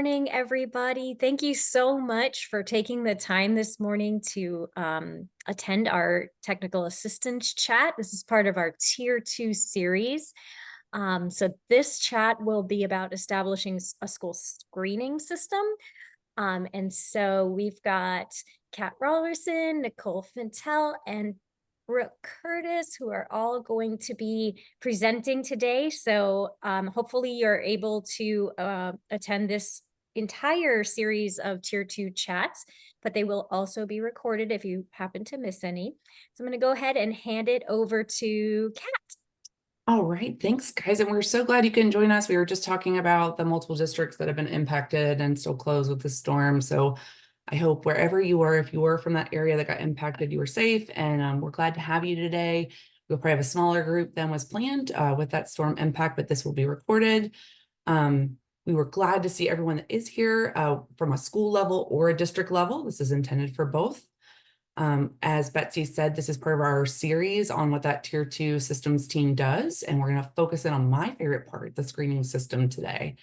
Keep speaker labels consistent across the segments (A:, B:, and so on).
A: Morning, everybody. Thank you so much for taking the time this morning to attend our technical assistance chat. This is part of our Tier 2 series. So this chat will be about establishing a school screening system. And so we've got Kat Rollerson, Nicole Fintel, and Brooke Curtis, who are all going to be presenting today. So hopefully you're able to attend this entire series of Tier 2 chats, but they will also be recorded if you happen to miss any. So I'm going to go ahead and hand it over to Kat.
B: All right, thanks guys. And we're so glad you can join us. We were just talking about the multiple districts that have been impacted and still closed with the storm. So I hope wherever you were, if you were from that area that got impacted, you were safe. And we're glad to have you today. We'll probably have a smaller group than was planned with that storm impact, but this will be recorded. We were glad to see everyone that is here from a school level or a district level. This is intended for both. As Betsy said, this is part of our series on what that Tier 2 systems team does, and we're going to focus in on my favorite part, the screening system today.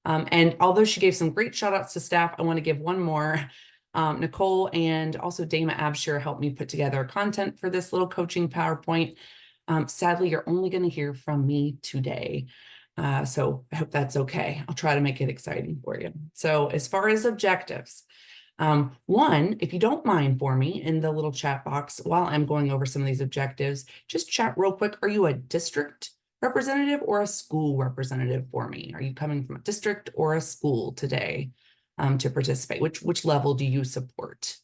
B: And although she gave some great shout outs to staff, I want to give one more. Nicole and also Dama Abshire helped me put together content for this little coaching PowerPoint. Sadly, you're only going to hear from me today. So I hope that's okay. I'll try to make it exciting for you. So as far as objectives, one, if you don't mind for me in the little chat box while I'm going over some of these objectives, just chat real quick. Are you a district representative or a school representative for me? Are you coming from a district or a school today to participate? Which level do you support?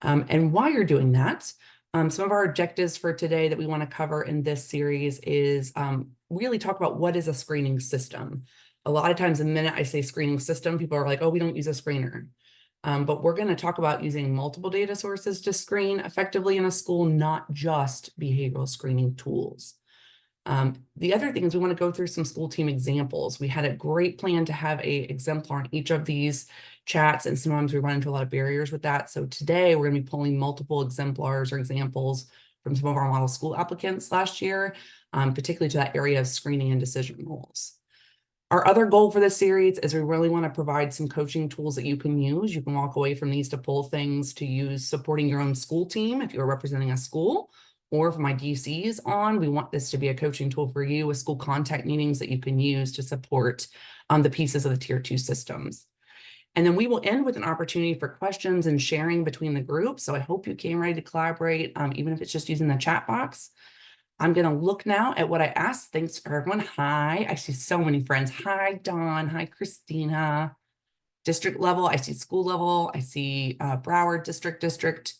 B: And while you're doing that, some of our objectives for today that we want to cover in this series is really talk about what is a screening system. A lot of times the minute I say screening system, people are like, oh, we don't use a screener. But we're going to talk about using multiple data sources to screen effectively in a school, not just behavioral screening tools. The other thing is we want to go through some school team examples. We had a great plan to have an exemplar on each of these chats, and sometimes we run into a lot of barriers with that. So today we're going to be pulling multiple exemplars or examples from some of our model school applicants last year, particularly to that area of screening and decision rules. Our other goal for this series is we really want to provide some coaching tools that you can use. You can walk away from these to pull things to use supporting your own school team if you're representing a school, or if my DC's on, we want this to be a coaching tool for you with school contact meetings that you can use to support the pieces of the Tier 2 systems. And then we will end with an opportunity for questions and sharing between the groups. So I hope you came ready to collaborate, even if it's just using the chat box. I'm going to look now at what I asked. Thanks for everyone. Hi, I see so many friends. Hi, Dawn. Hi, Christina. District level, I see school level. I see Broward district.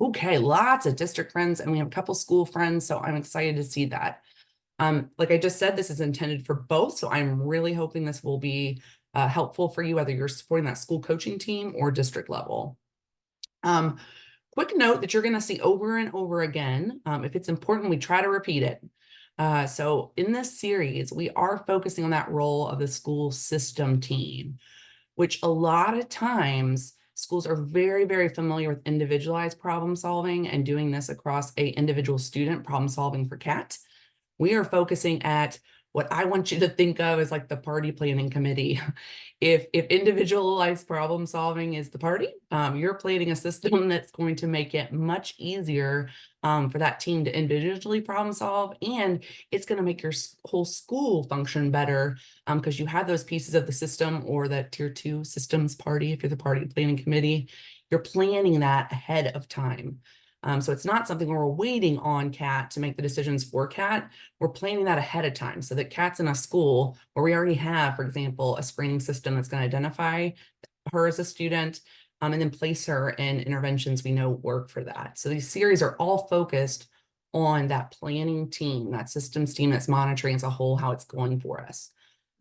B: Okay, lots of district friends, and we have a couple school friends, so I'm excited to see that. Like I just said, this is intended for both, so I'm really hoping this will be helpful for you, whether you're supporting that school coaching team or district level. Quick note that you're going to see over and over again. If it's important, we try to repeat it. So in this series, we are focusing on that role of the school system team, which a lot of times schools are very, very familiar with individualized problem solving and doing this across a individual student problem solving for CAT. We are focusing at what I want you to think of as like the party planning committee. If individualized problem solving is the party, you're planning a system that's going to make it much easier for that team to individually problem solve, and it's going to make your whole school function better because you have those pieces of the system, or that Tier 2 systems party. If you're the party planning committee, you're planning that ahead of time. So it's not something where we're waiting on CAT to make the decisions for CAT. We're planning that ahead of time so that CAT's in a school where we already have, for example, a screening system that's going to identify her as a student and then place her in interventions we know work for that. So these series are all focused on that planning team, that systems team that's monitoring as a whole how it's going for us.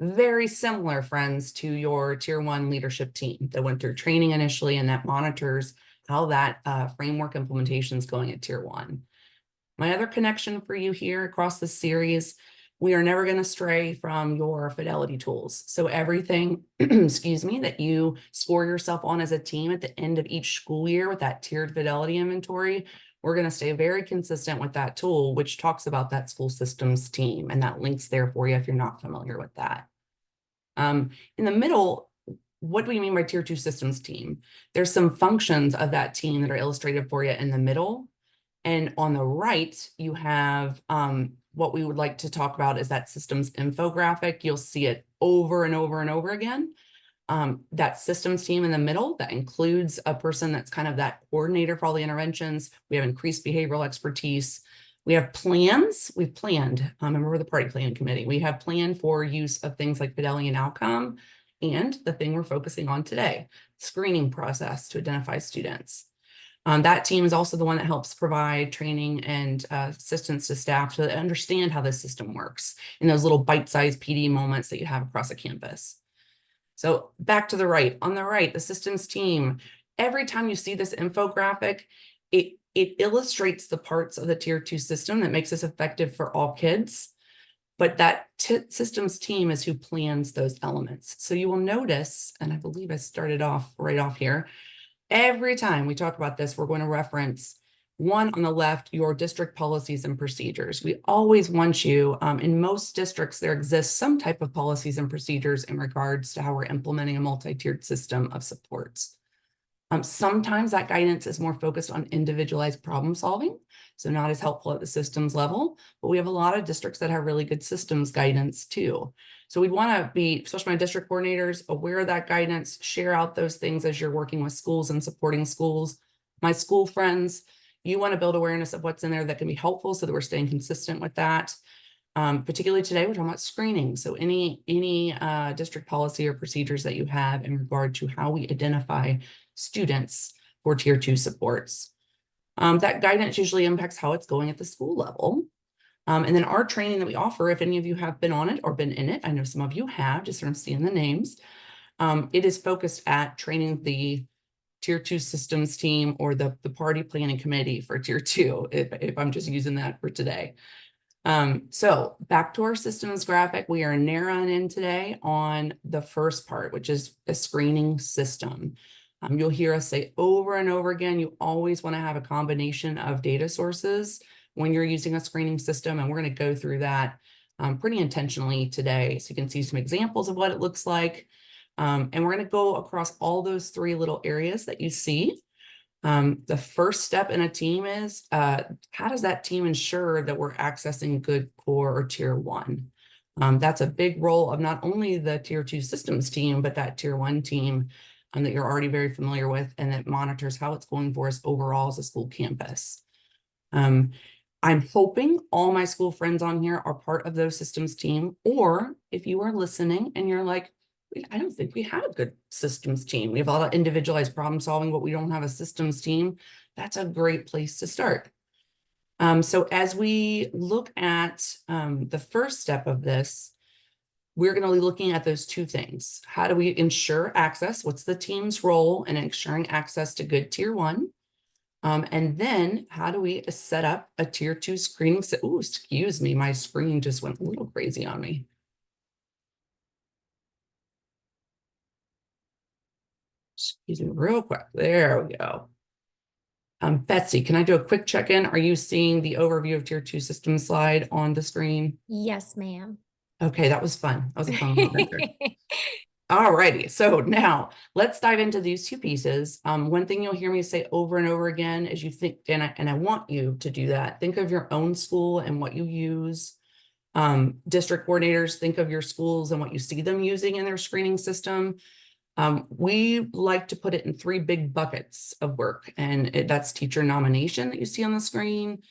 B: Very similar, friends, to your Tier 1 leadership team that went through training initially and that monitors how that framework implementation is going at Tier 1. My other connection for you here across the series, we are never going to stray from your fidelity tools. So everything, excuse me, that you score yourself on as a team at the end of each school year with that tiered fidelity inventory, we're going to stay very consistent with that tool, which talks about that school systems team, and that link's there for you if you're not familiar with that. In the middle, what do we mean by tier 2 systems team? There's some functions of that team that are illustrated for you in the middle. And on the right, you have what we would like to talk about is that systems infographic. You'll see it over and over and over again. That systems team in the middle, that includes a person that's kind of that coordinator for all the interventions. We have increased behavioral expertise. We have plans. We've planned, remember the party planning committee. We have planned for use of things like fidelity and outcome, and the thing we're focusing on today, screening process to identify students. That team is also the one that helps provide training and assistance to staff to understand how the system works in those little bite-sized PD moments that you have across a campus. So back to the right, on the right, the systems team, every time you see this infographic, it illustrates the parts of the tier 2 system that makes us effective for all kids. But that systems team is who plans those elements. So you will notice, and I believe I started off right off here, every time we talk about this, we're going to reference one on the left, your district policies and procedures. We always want you, in most districts, there exists some type of policies and procedures in regards to how we're implementing a multi-tiered system of supports. Sometimes that guidance is more focused on individualized problem solving, so not as helpful at the systems level, but we have a lot of districts that have really good systems guidance too. So we'd want to be, especially my district coordinators, aware of that guidance, share out those things as you're working with schools and supporting schools. My school friends, you want to build awareness of what's in there that can be helpful so that we're staying consistent with that. Particularly today, we're talking about screening. So any district policy or procedures that you have in regard to how we identify students for tier 2 supports. That guidance usually impacts how it's going at the school level. And then our training that we offer, if any of you have been on it or been in it, I know some of you have, just from seeing the names, it is focused at training the tier 2 systems team or the party planning committee for tier 2, if I'm just using that for today. So back to our systems graphic, we are narrowing in today on the first part, which is a screening system. You'll hear us say over and over again, you always want to have a combination of data sources when you're using a screening system. And we're going to go through that pretty intentionally today. So you can see some examples of what it looks like. And we're going to go across all those 3 little areas that you see. The first step in a team is how does that team ensure that we're accessing good core or tier 1? That's a big role of not only the tier 2 systems team, but that tier 1 team that you're already very familiar with and that monitors how it's going for us overall as a school campus. I'm hoping all my school friends on here are part of those systems team, or if you are listening and you're like, I don't think we have a good systems team. We have a lot of individualized problem solving, but we don't have a systems team. That's a great place to start. So as we look at the first step of this, we're going to be looking at those 2 things. How do we ensure access? What's the team's role in ensuring access to good tier 1? And then how do we set up a tier 2 screening? Oh, excuse me, my screen just went a little crazy on me. Excuse me real quick. There we go. Betsy, can I do a quick check-in? Are you seeing the overview of tier 2 system slide on the screen?
A: Yes, ma'am.
B: Okay, that was fun. That was a fun moment there. All righty. So now let's dive into these 2 pieces. One thing you'll hear me say over and over again is you think, and I want you to do that. Think of your own school and what you use. District coordinators, think of your schools and what you see them using in their screening system. We like to put it in 3 big buckets of work, and that's teacher nomination that you see on the screen.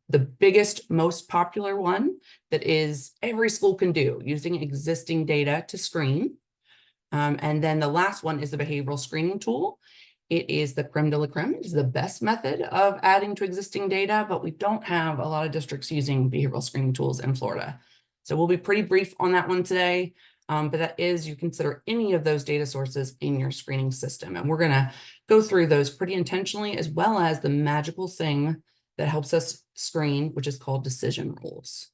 B: The biggest, most popular one that is every school can do using existing data to screen. And then the last one is the behavioral screening tool. It is the creme de la creme. It's the best method of adding to existing data, but we don't have a lot of districts using behavioral screening tools in Florida. So we'll be pretty brief on that one today. But that is, you consider any of those data sources in your screening system. And we're going to go through those pretty intentionally, as well as the magical thing that helps us screen, which is called decision rules.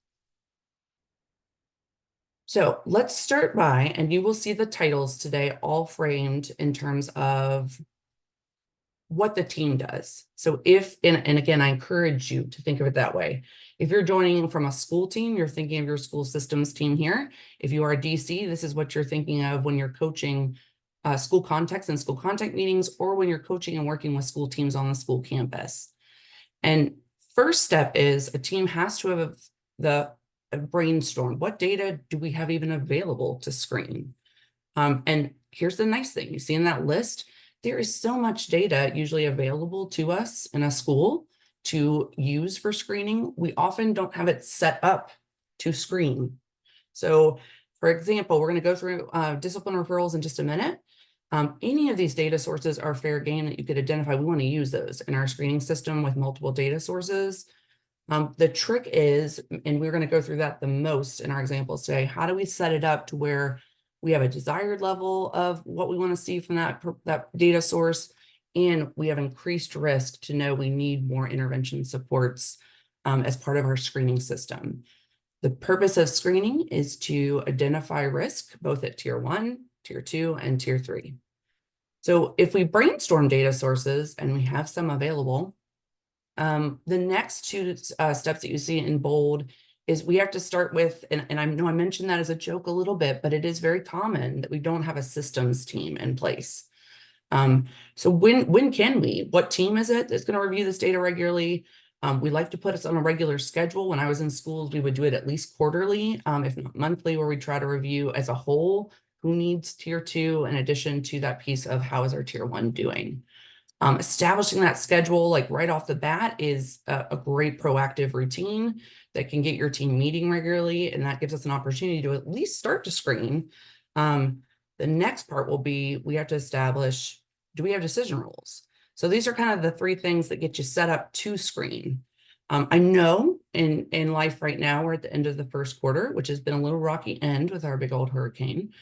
B: So let's start by, and you will see the titles today all framed in terms of what the team does. So if, and again, I encourage you to think of it that way. If you're joining from a school team, you're thinking of your school systems team here. If you are a DC, this is what you're thinking of when you're coaching school context and school contact meetings, or when you're coaching and working with school teams on the school campus. And first step is a team has to have a brainstorm. What data do we have even available to screen? And here's the nice thing, you see in that list, there is so much data usually available to us in a school to use for screening. We often don't have it set up to screen. So for example, we're going to go through discipline referrals in just a minute. Any of these data sources are fair game that you could identify. We want to use those in our screening system with multiple data sources. The trick is, and we're going to go through that the most in our examples today, how do we set it up to where we have a desired level of what we want to see from that data source, and we have increased risk to know we need more intervention supports as part of our screening system. The purpose of screening is to identify risk, both at tier 1, tier 2, and tier 3. So if we brainstorm data sources and we have some available, the next two steps that you see in bold is we have to start with, and I know I mentioned that as a joke a little bit, but it is very common that we don't have a systems team in place. So when can we? What team is it that's going to review this data regularly? We like to put us on a regular schedule. When I was in schools, we would do it at least quarterly, if not monthly, where we try to review as a whole who needs tier 2 in addition to that piece of how is our tier 1 doing. Establishing that schedule like right off the bat is a great proactive routine that can get your team meeting regularly, and that gives us an opportunity to at least start to screen. The next part will be we have to establish, do we have decision rules? So these are kind of the 3 things that get you set up to screen. I know in life right now, we're at the end of the first quarter, which has been a little rocky end with our big old hurricane.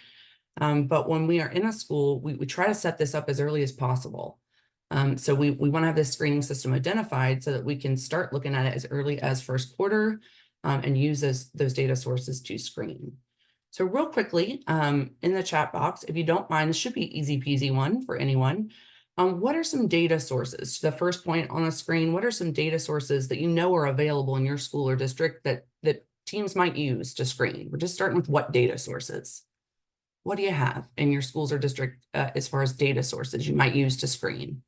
B: But when we are in a school, we try to set this up as early as possible. So we want to have this screening system identified so that we can start looking at it as early as first quarter and use those data sources to screen. So real quickly, in the chat box, if you don't mind, this should be easy peasy one for anyone. What are some data sources? The first point on the screen, what are some data sources that you know are available in your school or district that teams might use to screen? We're just starting with what data sources. What do you have in your schools or district as far as data sources you might use to screen?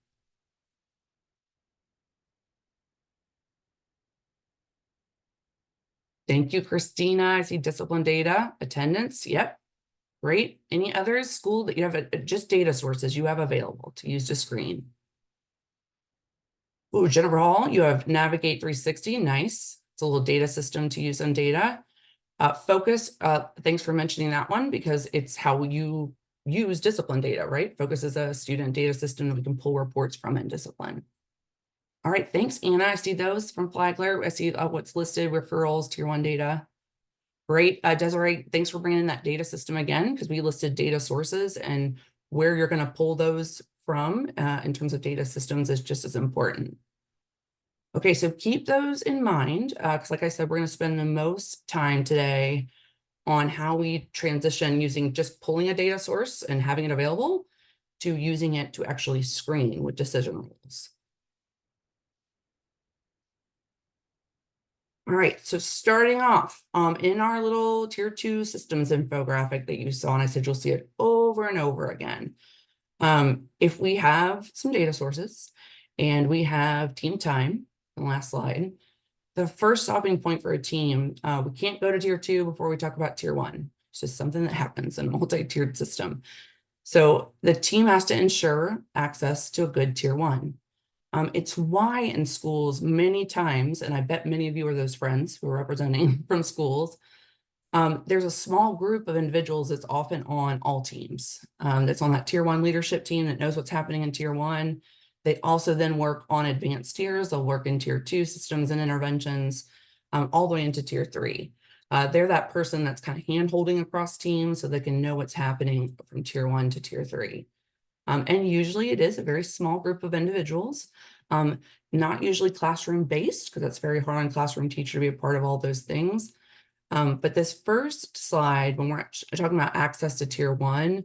B: Thank you, Christina. I see discipline data, attendance. Yep. Great. Any others? School that you have just data sources you have available to use to screen? Oh, Jennifer Hall, you have Navigate 360. Nice. It's a little data system to use on data. Focus, thanks for mentioning that one because it's how you use discipline data, right? Focus is a student data system that we can pull reports from in discipline. All right, thanks, Anna. I see those from Flagler. I see what's listed, referrals, tier 1 data. Great. Desiree, thanks for bringing in that data system again, because we listed data sources and where you're going to pull those from in terms of data systems is just as important. Okay, so keep those in mind, because like I said, we're going to spend the most time today on how we transition using just pulling a data source and having it available to using it to actually screen with decision rules. All right, so starting off in our little tier 2 systems infographic that you saw, and I said you'll see it over and over again. If we have some data sources and we have team time, the last slide, the first stopping point for a team, we can't go to tier 2 before we talk about tier 1. It's just something that happens in a multi-tiered system. So the team has to ensure access to a good tier 1. It's why in schools many times, and I bet many of you are those friends who are representing from schools, there's a small group of individuals that's often on all teams, that's on that tier 1 leadership team that knows what's happening in tier 1. They also then work on advanced tiers. They'll work in tier 2 systems and interventions, all the way into tier 3. They're that person that's kind of hand-holding across teams so they can know what's happening from tier 1 to tier 3. And usually it is a very small group of individuals, not usually classroom based, because that's very hard on a classroom teacher to be a part of all those things. But this first slide, when we're talking about access to tier 1,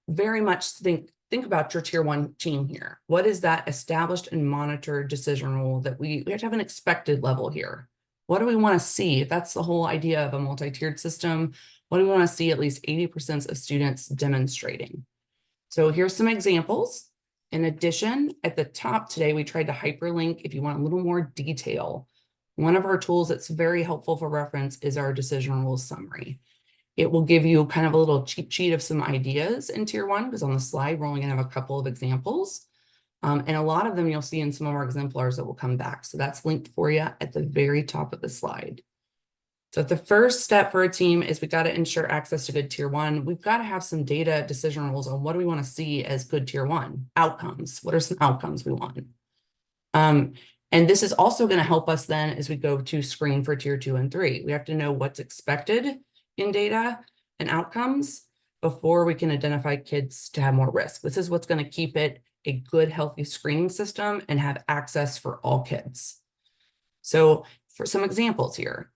B: very much think about your tier 1 team here. What is that established and monitored decision rule that we have to have an expected level here? What do we want to see? If that's the whole idea of a multi-tiered system, what do we want to see at least 80% of students demonstrating? So here's some examples. In addition, at the top today, we tried to hyperlink if you want a little more detail. One of our tools that's very helpful for reference is our decision rules summary. It will give you kind of a little cheat sheet of some ideas in tier one, because on the slide, we're only gonna have a couple of examples. And a lot of them you'll see in some of our exemplars that will come back. So that's linked for you at the very top of the slide. So the first step for a team is we got to ensure access to good tier one. We've got to have some data decision rules on what do we want to see as good tier one outcomes. What are some outcomes we want? And this is also going to help us then as we go to screen for tier 2 and 3. We have to know what's expected in data and outcomes before we can identify kids to have more risk. This is what's going to keep it a good, healthy screening system and have access for all kids. So for some examples here,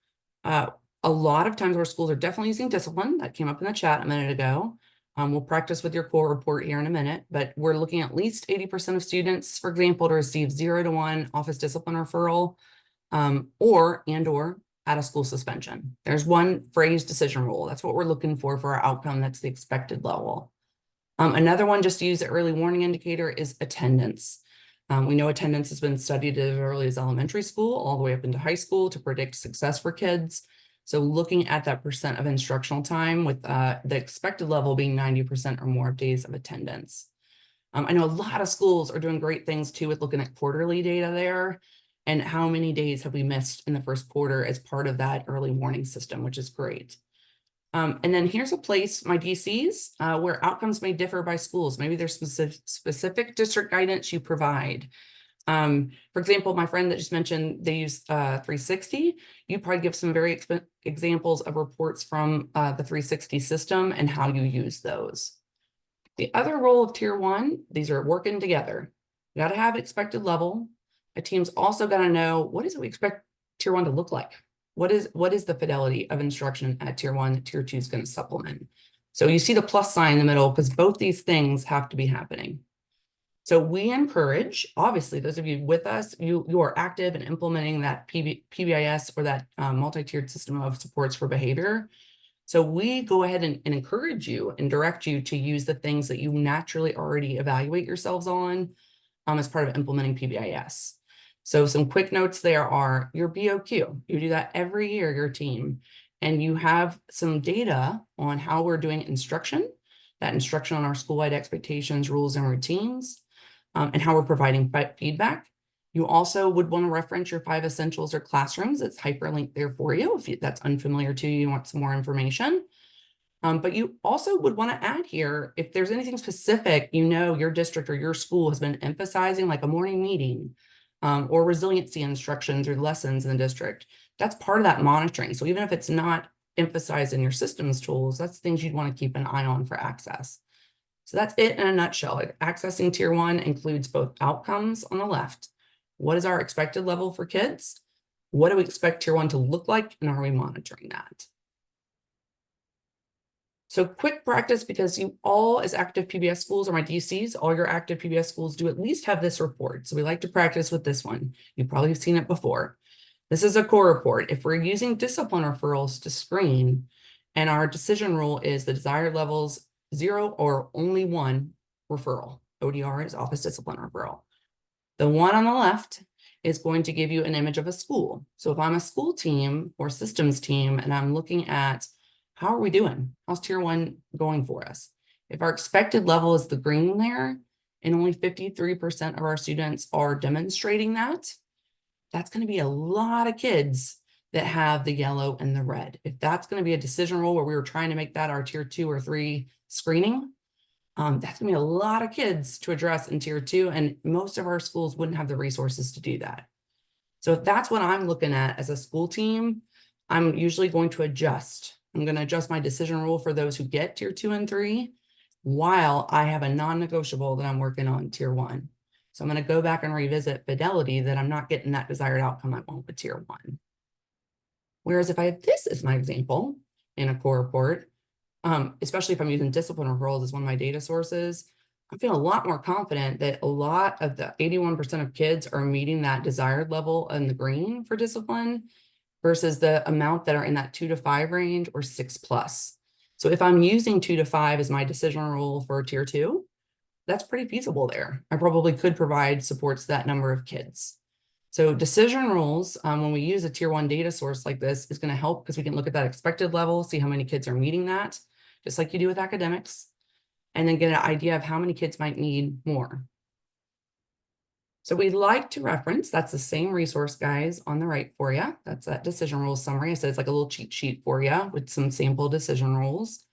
B: a lot of times our schools are definitely using discipline. That came up in the chat a minute ago. We'll practice with your core report here in a minute, but we're looking at least 80% of students, for example, to receive 0 to 1 office discipline referral, or out of school suspension. There's one phrase decision rule. That's what we're looking for our outcome. That's the expected level. Another one just to use the early warning indicator is attendance. We know attendance has been studied as early as elementary school all the way up into high school to predict success for kids. So looking at that percent of instructional time with the expected level being 90% or more of days of attendance. I know a lot of schools are doing great things too with looking at quarterly data there and how many days have we missed in the first quarter as part of that early warning system, which is great. And then here's a place, my DCs, where outcomes may differ by schools. Maybe there's specific district guidance you provide. For example, my friend that just mentioned they use 360. You probably give some very examples of reports from the 360 system and how you use those. The other role of tier one, these are working together. You got to have expected level. A team's also got to know what is it we expect tier one to look like. What is the fidelity of instruction at tier one that tier two is going to supplement? So you see the plus sign in the middle because both these things have to be happening. So we encourage, obviously, those of you with us, you are active in implementing that PBIS or that multi-tiered system of supports for behavior. So we go ahead and encourage you and direct you to use the things that you naturally already evaluate yourselves on as part of implementing PBIS. So some quick notes there are your BOQ. You do that every year, your team, and you have some data on how we're doing instruction, that instruction on our school-wide expectations, rules, and routines, and how we're providing feedback. You also would want to reference your 5 essentials or classrooms. It's hyperlinked there for you. If that's unfamiliar to you, you want some more information. But you also would want to add here, if there's anything specific, your district or your school has been emphasizing, like a morning meeting, or resiliency instruction through lessons in the district, that's part of that monitoring. So even if it's not emphasized in your systems tools, that's things you'd want to keep an eye on for access. So that's it in a nutshell. Accessing tier one includes both outcomes on the left. What is our expected level for kids? What do we expect tier one to look like? And are we monitoring that? So quick practice, because you all as active PBS schools or my DCs, all your active PBS schools do at least have this report. So we like to practice with this one. You probably have seen it before. This is a core report. If we're using discipline referrals to screen and our decision rule is the desired levels 0 or only 1 referral, ODR is office discipline referral. The one on the left is going to give you an image of a school. So if I'm a school team or systems team and I'm looking at how are we doing? How's tier one going for us? If our expected level is the green there and only 53% of our students are demonstrating that, that's going to be a lot of kids that have the yellow and the red. If that's going to be a decision rule where we were trying to make that our tier 2 or 3 screening, that's going to be a lot of kids to address in tier 2, and most of our schools wouldn't have the resources to do that. So if that's what I'm looking at as a school team, I'm usually going to adjust. I'm going to adjust my decision rule for those who get tier 2 and 3, while I have a non-negotiable that I'm working on tier 1. So I'm going to go back and revisit fidelity that I'm not getting that desired outcome I want with tier 1. Whereas if I have this as my example in a core report, especially if I'm using discipline referrals as one of my data sources, I'm feeling a lot more confident that a lot of the 81% of kids are meeting that desired level in the green for discipline versus the amount that are in that 2 to 5 range or 6+. So if I'm using 2 to 5 as my decision rule for tier 2, that's pretty feasible there. I probably could provide supports to that number of kids. So decision rules, when we use a tier 1 data source like this, is going to help because we can look at that expected level, see how many kids are meeting that, just like you do with academics, and then get an idea of how many kids might need more. So we'd like to reference, that's the same resource, guys, on the right for you. That's that decision rules summary. I said it's like a little cheat sheet for you with some sample decision rules.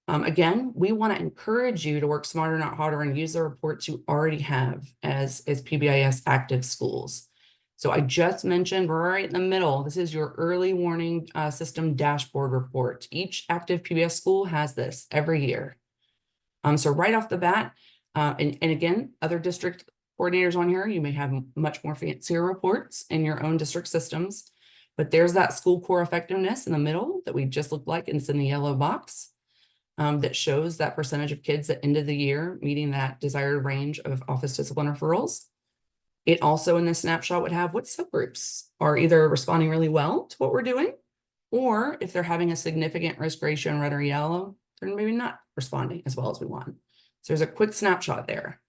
B: Again, we want to encourage you to work smarter, not harder, and use the reports you already have as PBIS active schools. So I just mentioned right in the middle, this is your early warning system dashboard report. Each active PBS school has this every year. So right off the bat, and again, other district coordinators on here, you may have much more fancier reports in your own district systems, but there's that school core effectiveness in the middle that we just looked like, and it's in the yellow box. That shows that percentage of kids at end of the year meeting that desired range of office discipline referrals. It also in this snapshot would have what subgroups are either responding really well to what we're doing, or if they're having a significant risk ratio in red or yellow, they're maybe not responding as well as we want. So there's a quick snapshot there.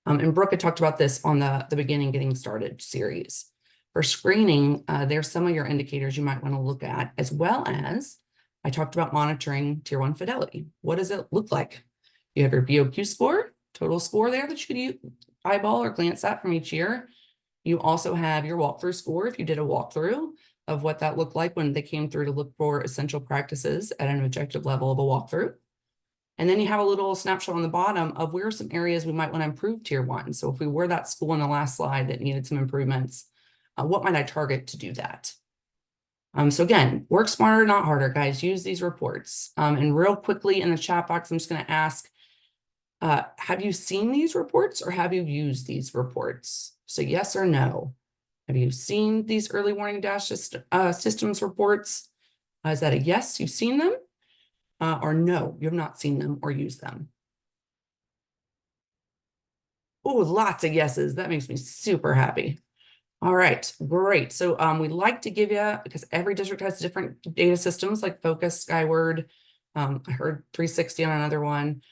B: And Brooke had talked about this on the beginning getting started series. For screening, there's some of your indicators you might want to look at, as well as I talked about monitoring tier 1 fidelity. What does it look like? You have your BOQ score, total score there that you could eyeball or glance at from each year. You also have your walkthrough score if you did a walkthrough of what that looked like when they came through to look for essential practices at an objective level of a walkthrough. And then you have a little snapshot on the bottom of where are some areas we might want to improve tier 1. So if we were that school in the last slide that needed some improvements, what might I target to do that? So again, work smarter, not harder, guys. Use these reports. And real quickly in the chat box, I'm just going to ask, have you seen these reports or have you used these reports? So yes or no. Have you seen these early warning systems reports? Is that a yes, you've seen them? Or no, you have not seen them or used them? Oh, lots of yeses. That makes me super happy. All right, great. So we'd like to give you, because every district has different data systems like Focus, Skyward. I heard 360 on another one.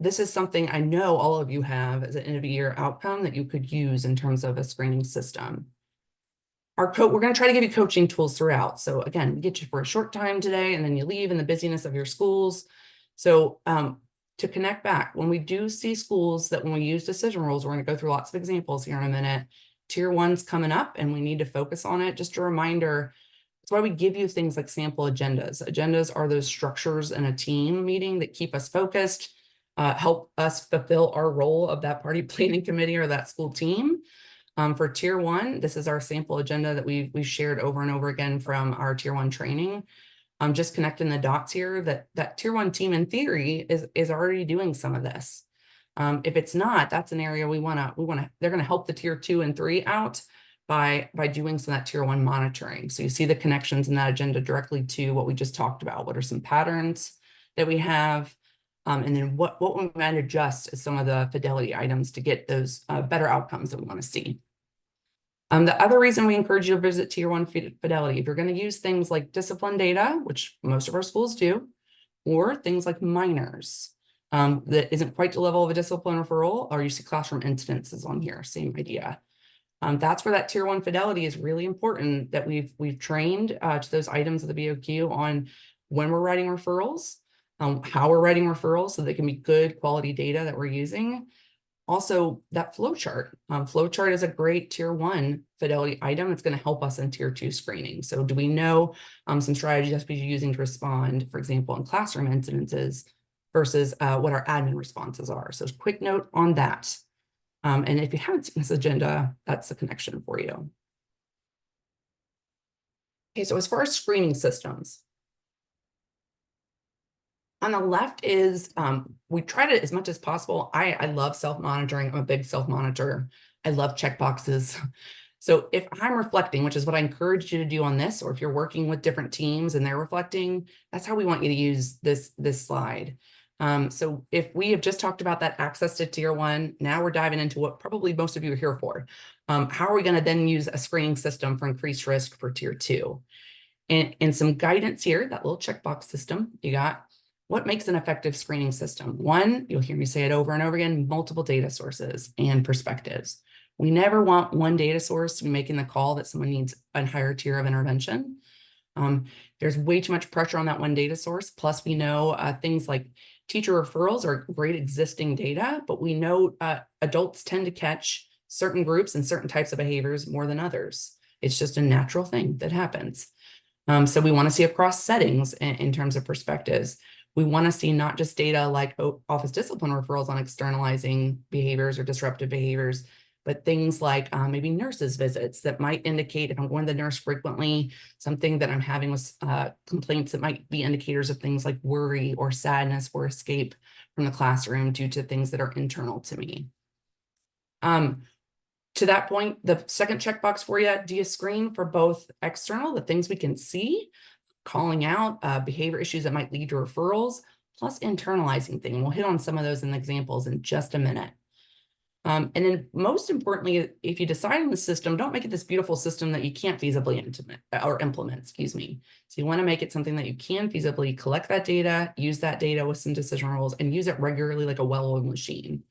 B: This is something I know all of you have as an end of year outcome that you could use in terms of a screening system. We're going to try to give you coaching tools throughout. So again, we get you for a short time today and then you leave in the busyness of your schools. So to connect back, when we do see schools that when we use decision rules, we're going to go through lots of examples here in a minute. Tier 1's coming up and we need to focus on it. Just a reminder, that's why we give you things like sample agendas. Agendas are those structures in a team meeting that keep us focused, help us fulfill our role of that party planning committee or that school team. For tier 1, this is our sample agenda that we shared over and over again from our tier 1 training. Just connecting the dots here that tier 1 team in theory is already doing some of this. If it's not, that's an area they're going to help the tier 2 and 3 out by doing some of that tier 1 monitoring. So you see the connections in that agenda directly to what we just talked about. What are some patterns that we have? And then what we might adjust is some of the fidelity items to get those better outcomes that we want to see. The other reason we encourage you to visit tier 1 fidelity, if you're going to use things like discipline data, which most of our schools do, or things like minors, that isn't quite the level of a discipline referral, or you see classroom incidences on here, same idea. That's where that tier 1 fidelity is really important, that we've trained to those items of the BOQ on when we're writing referrals, how we're writing referrals so they can be good quality data that we're using. Also, that flow chart. Flow chart is a great tier 1 fidelity item. It's going to help us in tier 2 screening. So do we know some strategies SPG using to respond, for example, in classroom incidences versus what our admin responses are? So quick note on that. And if you haven't seen this agenda, that's the connection for you. Okay, so as far as screening systems, on the left is, we try to, as much as possible, I love self-monitoring. I'm a big self-monitor. I love checkboxes. So if I'm reflecting, which is what I encourage you to do on this, or if you're working with different teams and they're reflecting, that's how we want you to use this slide. So if we have just talked about that access to tier 1, now we're diving into what probably most of you are here for. How are we going to then use a screening system for increased risk for tier 2? And some guidance here, that little checkbox system you got. What makes an effective screening system? One, you'll hear me say it over and over again, multiple data sources and perspectives. We never want one data source to be making the call that someone needs a higher tier of intervention. There's way too much pressure on that one data source. Plus, we know things like teacher referrals are great existing data, but we know adults tend to catch certain groups and certain types of behaviors more than others. It's just a natural thing that happens. So we want to see across settings in terms of perspectives. We want to see not just data like office discipline referrals on externalizing behaviors or disruptive behaviors, but things like maybe nurses visits that might indicate if I'm going to the nurse frequently, something that I'm having with complaints that might be indicators of things like worry or sadness or escape from the classroom due to things that are internal to me. To that point, the second checkbox for you, do you screen for both external, the things we can see, calling out behavior issues that might lead to referrals, plus internalizing things? We'll hit on some of those in the examples in just a minute. And then most importantly, if you decide on the system, don't make it this beautiful system that you can't feasibly implement, excuse me. So you want to make it something that you can feasibly collect that data, use that data with some decision rules, and use it regularly like a well-oiled machine.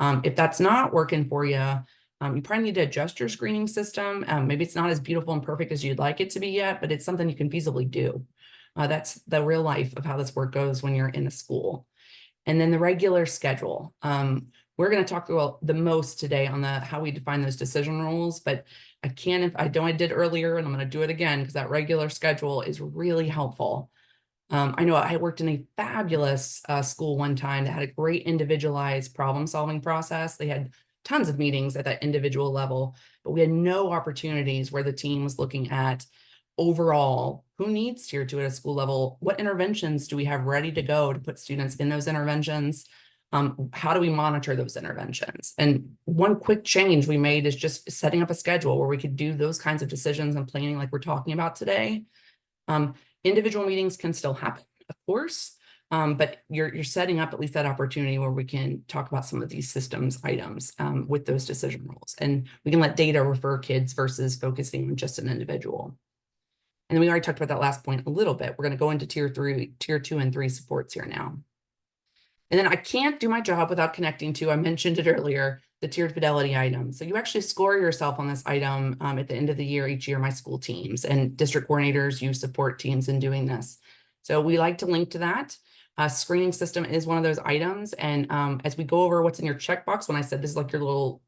B: If that's not working for you, you probably need to adjust your screening system. Maybe it's not as beautiful and perfect as you'd like it to be yet, but it's something you can feasibly do. That's the real life of how this work goes when you're in a school. And then the regular schedule. We're going to talk about the most today on how we define those decision rules, but I did earlier, and I'm going to do it again because that regular schedule is really helpful. I know I worked in a fabulous school one time that had a great individualized problem-solving process. They had tons of meetings at that individual level, but we had no opportunities where the team was looking at overall who needs tier 2 at a school level, what interventions do we have ready to go to put students in those interventions, how do we monitor those interventions? And one quick change we made is just setting up a schedule where we could do those kinds of decisions and planning like we're talking about today. Individual meetings can still happen, of course, but you're setting up at least that opportunity where we can talk about some of these systems items with those decision rules. And we can let data refer kids versus focusing on just an individual. And then we already talked about that last point a little bit. We're going to go into tier 2 and 3 supports here now. And then I can't do my job without connecting to, I mentioned it earlier, the tiered fidelity item. So you actually score yourself on this item at the end of the year, each year, my school teams and district coordinators use support teams in doing this. So we like to link to that. Screening system is one of those items. And as we go over what's in your checkbox, when I said this is like your little,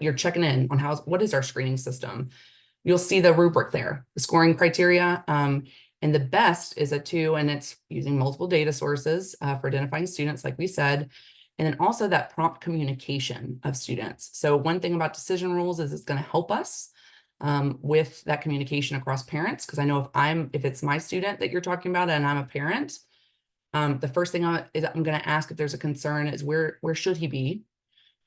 B: you're checking in on what is our screening system, you'll see the rubric there, the scoring criteria. And the best is a 2, and it's using multiple data sources for identifying students, like we said, and then also that prompt communication of students. So one thing about decision rules is it's going to help us with that communication across parents, because I know if it's my student that you're talking about and I'm a parent, the first thing I'm going to ask if there's a concern is where should he be?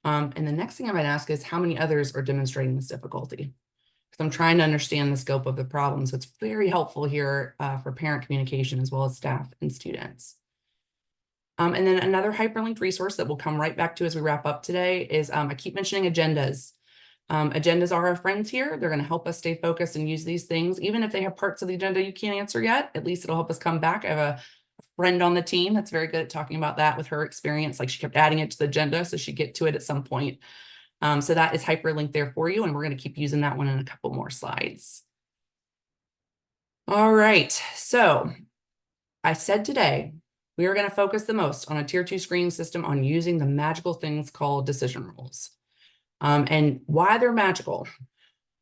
B: And the next thing I might ask is how many others are demonstrating this difficulty? Because I'm trying to understand the scope of the problem. So it's very helpful here for parent communication as well as staff and students. And then another hyperlinked resource that we'll come right back to as we wrap up today is I keep mentioning agendas. Agendas are our friends here. They're going to help us stay focused and use these things. Even if they have parts of the agenda you can't answer yet, at least it'll help us come back. I have a friend on the team that's very good at talking about that with her experience. Like she kept adding it to the agenda, so she'd get to it at some point. So that is hyperlinked there for you, and we're going to keep using that one in a couple more slides. All right, so I said today we are going to focus the most on a tier 2 screening system on using the magical things called decision rules. And why they're magical.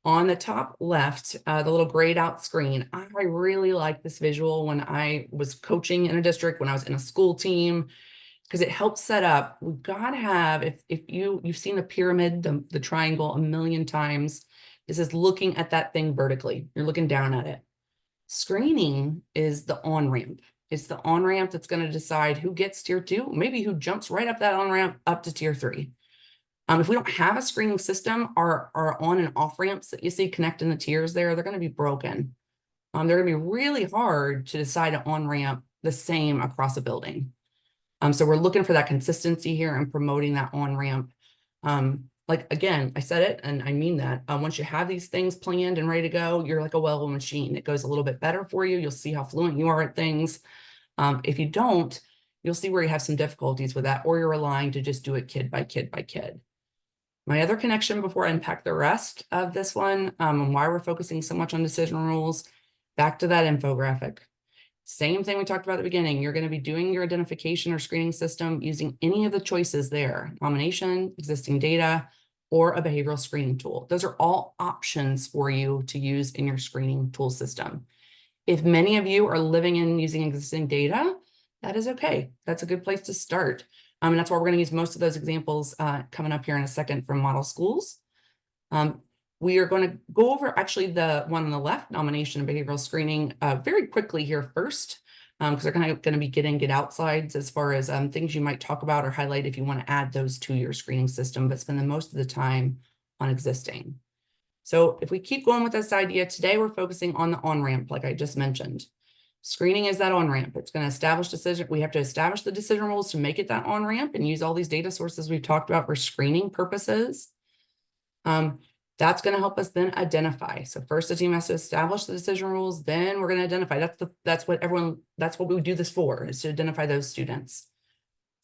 B: On the top left, the little grayed out screen, I really like this visual when I was coaching in a district, when I was in a school team, because it helps set up. We've got to have, if you've seen the pyramid, the triangle a million times, this is looking at that thing vertically. You're looking down at it. Screening is the on-ramp. It's the on-ramp that's going to decide who gets tier 2, maybe who jumps right up that on-ramp up to tier 3. If we don't have a screening system, our on and off ramps that you see connecting the tiers there, they're going to be broken. They're going to be really hard to decide an on-ramp the same across a building. So we're looking for that consistency here and promoting that on-ramp. Like, again, I said it, and I mean that. Once you have these things planned and ready to go, you're like a well-oiled machine. It goes a little bit better for you. You'll see how fluent you are at things. If you don't, you'll see where you have some difficulties with that, or you're relying to just do it kid by kid by kid. My other connection before I unpack the rest of this one, and why we're focusing so much on decision rules, back to that infographic. Same thing we talked about at the beginning. You're going to be doing your identification or screening system using any of the choices there: nomination, existing data, or a behavioral screening tool. Those are all options for you to use in your screening tool system. If many of you are living in using existing data, that is okay. That's a good place to start. And that's why we're going to use most of those examples coming up here in a second from model schools. We are going to go over actually the one on the left, nomination and behavioral screening, very quickly here first, because they're kind of going to be get in, get outsides as far as things you might talk about or highlight if you want to add those to your screening system, but spend the most of the time on existing. So if we keep going with this idea, today we're focusing on the on-ramp, like I just mentioned. Screening is that on-ramp. It's going to establish decision. We have to establish the decision rules to make it that on-ramp and use all these data sources we've talked about for screening purposes. That's going to help us then identify. So first the team has to establish the decision rules, then we're going to identify. That's what we do this for, is to identify those students.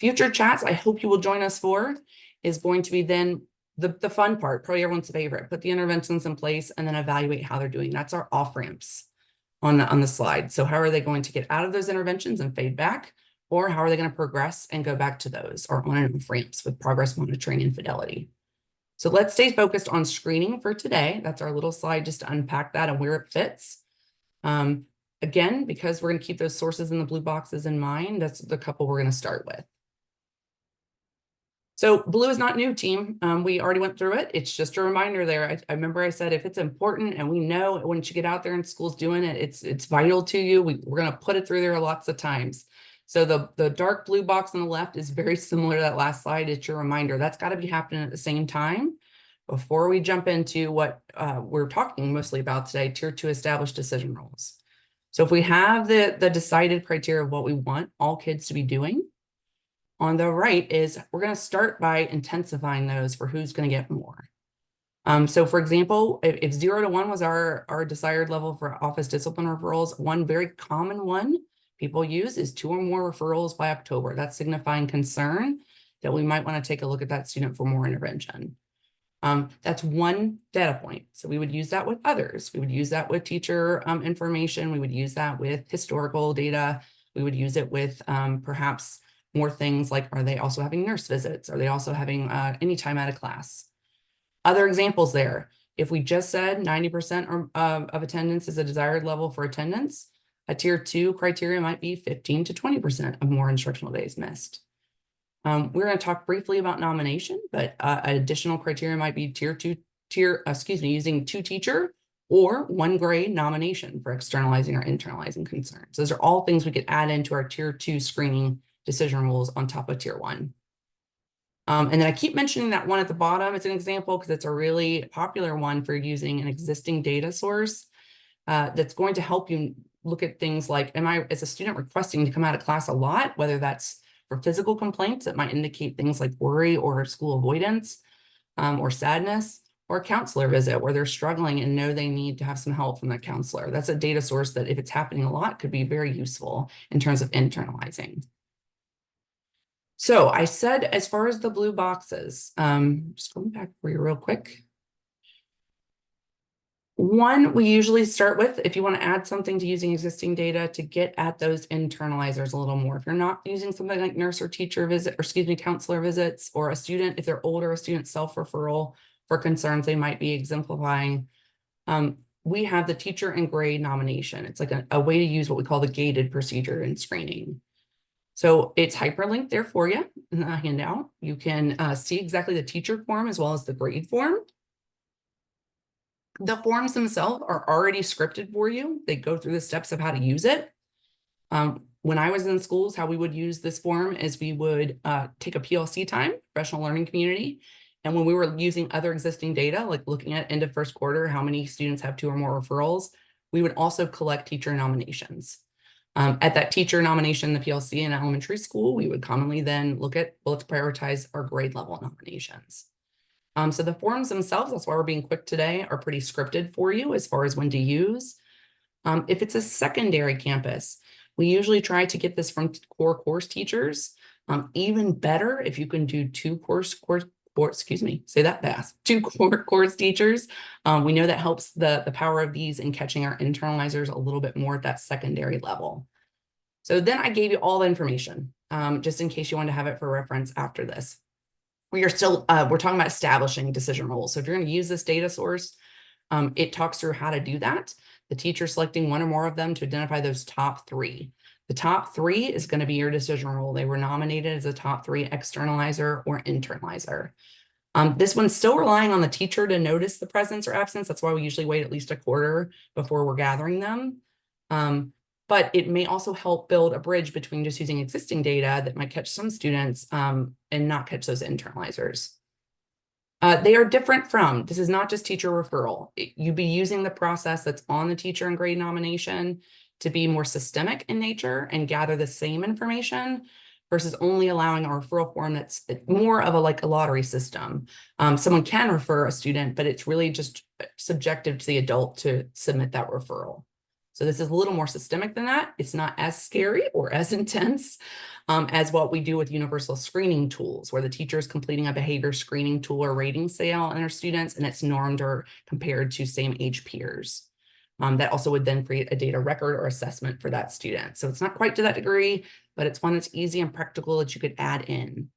B: Future chats, I hope you will join us for, is going to be then the fun part, probably everyone's favorite. Put the interventions in place and then evaluate how they're doing. That's our off ramps on the slide. So how are they going to get out of those interventions and fade back? Or how are they going to progress and go back to those, or on and off ramps with progress monitoring and fidelity? So let's stay focused on screening for today. That's our little slide just to unpack that and where it fits. Again, because we're going to keep those sources in the blue boxes in mind, that's the couple we're going to start with. So blue is not new, team. We already went through it. It's just a reminder there. I remember I said, if it's important and we know once you get out there and school's doing it, it's vital to you. We're going to put it through there lots of times. So the dark blue box on the left is very similar to that last slide. It's your reminder. That's got to be happening at the same time before we jump into what we're talking mostly about today, Tier 2 established decision rules. So if we have the decided criteria of what we want all kids to be doing, on the right is we're going to start by intensifying those for who's going to get more. So for example, if 0 to 1 was our desired level for office discipline referrals, one very common one people use is 2 or more referrals by October. That's signifying concern that we might want to take a look at that student for more intervention. That's one data point. So we would use that with others. We would use that with teacher information. We would use that with historical data. We would use it with perhaps more things like, are they also having nurse visits? Are they also having any time out of class? Other examples there. If we just said 90% of attendance is a desired level for attendance, a tier 2 criteria might be 15 to 20% of more instructional days missed. We're going to talk briefly about nomination, but additional criteria might be using 2 teacher or 1 grade nomination for externalizing or internalizing concerns. Those are all things we could add into our tier 2 screening decision rules on top of tier 1. And then I keep mentioning that one at the bottom. It's an example because it's a really popular one for using an existing data source that's going to help you look at things like, am I, as a student, requesting to come out of class a lot, whether that's for physical complaints that might indicate things like worry or school avoidance or sadness, or a counselor visit where they're struggling and know they need to have some help from their counselor. That's a data source that if it's happening a lot could be very useful in terms of internalizing. So I said, as far as the blue boxes, just going back for you real quick. One, we usually start with, if you want to add something to using existing data to get at those internalizers a little more. If you're not using something like nurse or teacher visit, or excuse me, counselor visits, or a student, if they're older, a student self-referral for concerns they might be exemplifying, we have the teacher and grade nomination. It's like a way to use what we call the gated procedure in screening. So it's hyperlinked there for you in the handout. You can see exactly the teacher form as well as the grade form. The forms themselves are already scripted for you. They go through the steps of how to use it. When I was in schools, how we would use this form is we would take a PLC time, professional learning community. And when we were using other existing data, like looking at end of first quarter, how many students have 2 or more referrals, we would also collect teacher nominations. At that teacher nomination, the PLC in elementary school, we would commonly then look at, well, let's prioritize our grade level nominations. So the forms themselves, that's why we're being quick today, are pretty scripted for you as far as when to use. If it's a secondary campus, We usually try to get this from core course teachers. Even better if you can do two excuse me, say that fast, two core course teachers. We know that helps the power of these in catching our internalizers a little bit more at that secondary level. So then I gave you all the information, just in case you want to have it for reference after this. We're talking about establishing decision rules. So if you're going to use this data source, it talks through how to do that. The teacher selecting one or more of them to identify those top three. The top three is going to be your decision rule. They were nominated as a top three externalizer or internalizer. This one's still relying on the teacher to notice the presence or absence. That's why we usually wait at least a quarter before we're gathering them. But it may also help build a bridge between just using existing data that might catch some students and not catch those internalizers. They are different from, this is not just teacher referral. You'd be using the process that's on the teacher and grade nomination to be more systemic in nature and gather the same information versus only allowing a referral form that's more of a lottery system. Someone can refer a student, but it's really just subjective to the adult to submit that referral. So this is a little more systemic than that. It's not as scary or as intense as what we do with universal screening tools, where the teacher is completing a behavior screening tool or rating scale on their students, and it's normed or compared to same age peers. That also would then create a data record or assessment for that student. So it's not quite to that degree, but it's one that's easy and practical that you could add in.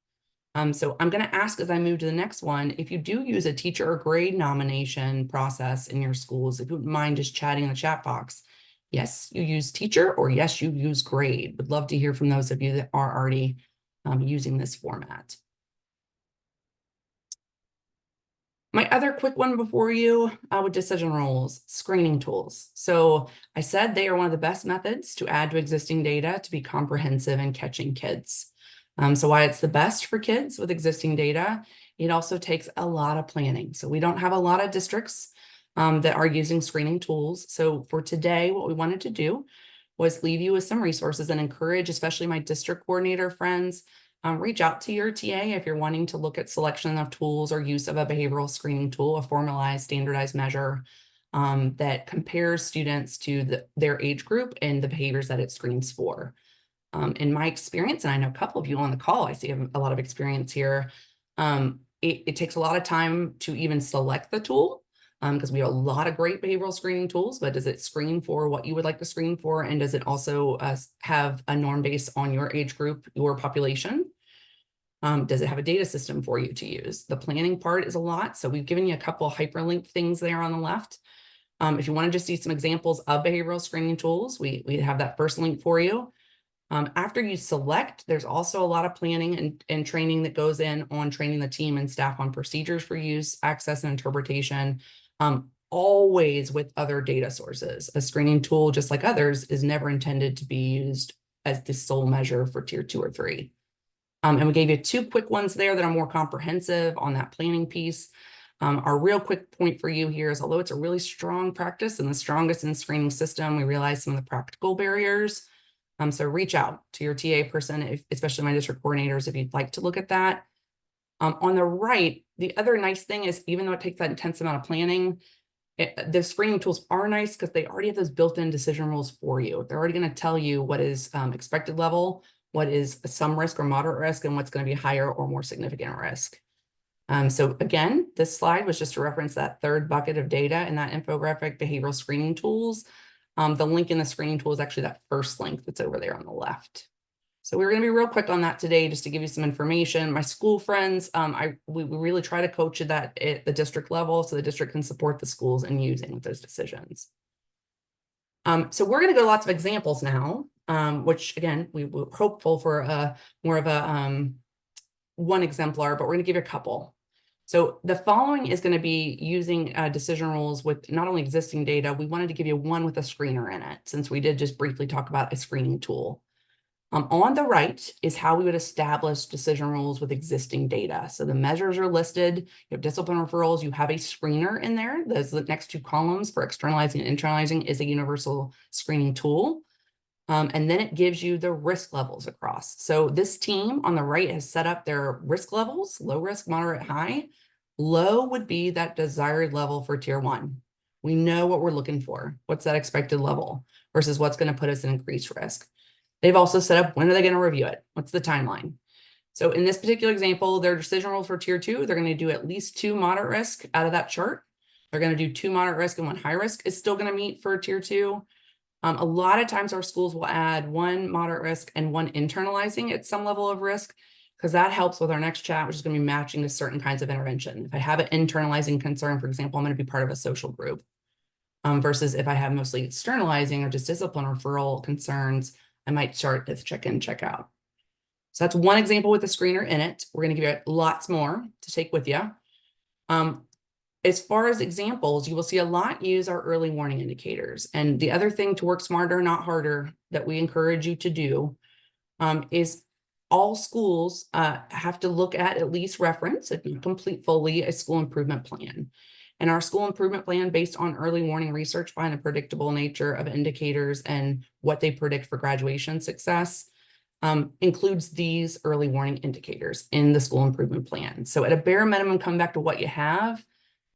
B: So I'm going to ask as I move to the next one, if you do use a teacher or grade nomination process in your schools, if you wouldn't mind just chatting in the chat box. Yes, you use teacher, or yes, you use grade. Would love to hear from those of you that are already using this format. My other quick one before you with decision rules, screening tools. So I said they are one of the best methods to add to existing data to be comprehensive in catching kids. So why it's the best for kids with existing data, it also takes a lot of planning. So we don't have a lot of districts that are using screening tools. So for today, what we wanted to do was leave you with some resources and encourage, especially my district coordinator friends, reach out to your TA if you're wanting to look at selection of tools or use of a behavioral screening tool, a formalized, standardized measure that compares students to their age group and the behaviors that it screens for. In my experience, and I know a couple of you on the call, I see a lot of experience here, it takes a lot of time to even select the tool because we have a lot of great behavioral screening tools, but does it screen for what you would like to screen for? And does it also have a norm base on your age group, your population? Does it have a data system for you to use? The planning part is a lot. So we've given you a couple of hyperlink things there on the left. If you want to just see some examples of behavioral screening tools, we have that first link for you. After you select, there's also a lot of planning and training that goes in on training the team and staff on procedures for use, access, and interpretation, always with other data sources. A screening tool, just like others, is never intended to be used as the sole measure for tier 2 or 3. And we gave you two quick ones there that are more comprehensive on that planning piece. Our real quick point for you here is, although it's a really strong practice and the strongest in screening system, we realize some of the practical barriers. So reach out to your TA person, especially my district coordinators, if you'd like to look at that. On the right, the other nice thing is, even though it takes that intense amount of planning, the screening tools are nice because they already have those built-in decision rules for you. They're already going to tell you what is expected level, what is some risk or moderate risk, and what's going to be higher or more significant risk. So again, this slide was just to reference that third bucket of data in that infographic, behavioral screening tools. The link in the screening tool is actually that first link that's over there on the left. So we're going to be real quick on that today, just to give you some information. My school friends, we really try to coach that at the district level so the district can support the schools in using those decisions. So we're going to go lots of examples now, which again, we were hopeful for more of a one exemplar, but we're going to give you a couple. So the following is going to be using decision rules with not only existing data, we wanted to give you one with a screener in it, since we did just briefly talk about a screening tool. On the right is how we would establish decision rules with existing data. So the measures are listed, you have discipline referrals, you have a screener in there. Those the next two columns for externalizing and internalizing is a universal screening tool. And then it gives you the risk levels across. So this team on the right has set up their risk levels, low risk, moderate, high. Low would be that desired level for tier 1. We know what we're looking for. What's that expected level versus what's going to put us in increased risk. They've also set up when are they going to review it? What's the timeline? So in this particular example, their decision rules for tier 2, they're going to do at least 2 moderate risk out of that chart. They're going to do 2 moderate risk and 1 high risk is still going to meet for tier 2. A lot of times our schools will add 1 moderate risk and 1 internalizing at some level of risk, because that helps with our next chat, which is going to be matching to certain kinds of intervention. If I have an internalizing concern, for example, I'm going to be part of a social group. Versus if I have mostly externalizing or just discipline referral concerns, I might start with check in, check out. So that's one example with the screener in it. We're going to give you lots more to take with you. As far as examples, you will see a lot use our early warning indicators. And the other thing to work smarter, not harder, that we encourage you to do is all schools have to look at least reference, if not complete fully, a school improvement plan. And our school improvement plan, based on early warning research behind the predictable nature of indicators and what they predict for graduation success, includes these early warning indicators in the school improvement plan. So at a bare minimum, come back to what you have.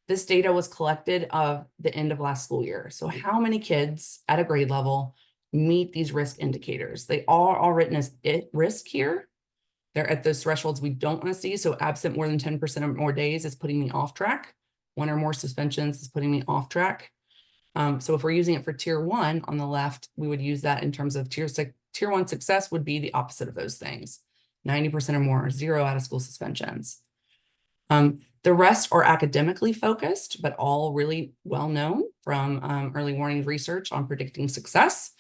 B: This data was collected of the end of last school year. So how many kids at a grade level meet these risk indicators? They are all written as risk here. They're at those thresholds we don't want to see. So absent more than 10% or more days is putting me off track. 1 or more suspensions is putting me off track. So if we're using it for tier 1 on the left, we would use that in terms of tier 1 success would be the opposite of those things. 90% or more, 0 out of school suspensions. The rest are academically focused, but all really well known from early warning research on predicting success.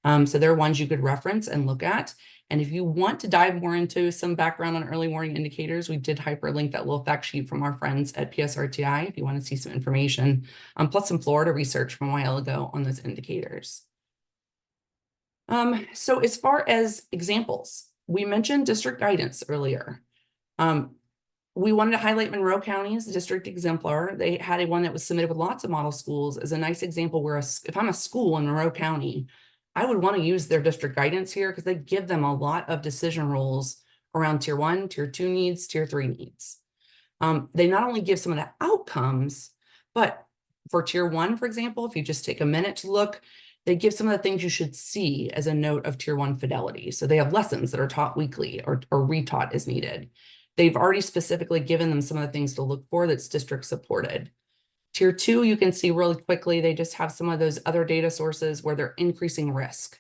B: So they're ones you could reference and look at. And if you want to dive more into some background on early warning indicators, we did hyperlink that little fact sheet from our friends at PSRTI if you want to see some information, plus some Florida research from a while ago on those indicators. So as far as examples, we mentioned district guidance earlier. We wanted to highlight Monroe County's district exemplar. They had one that was submitted with lots of model schools as a nice example where if I'm a school in Monroe County, I would want to use their district guidance here because they give them a lot of decision rules around tier 1, tier 2 needs, tier 3 needs. They not only give some of the outcomes, but for tier 1, for example, if you just take a minute to look, they give some of the things you should see as a note of tier 1 fidelity. So they have lessons that are taught weekly or retaught as needed. They've already specifically given them some of the things to look for that's district supported. Tier 2, you can see really quickly, they just have some of those other data sources where they're increasing risk.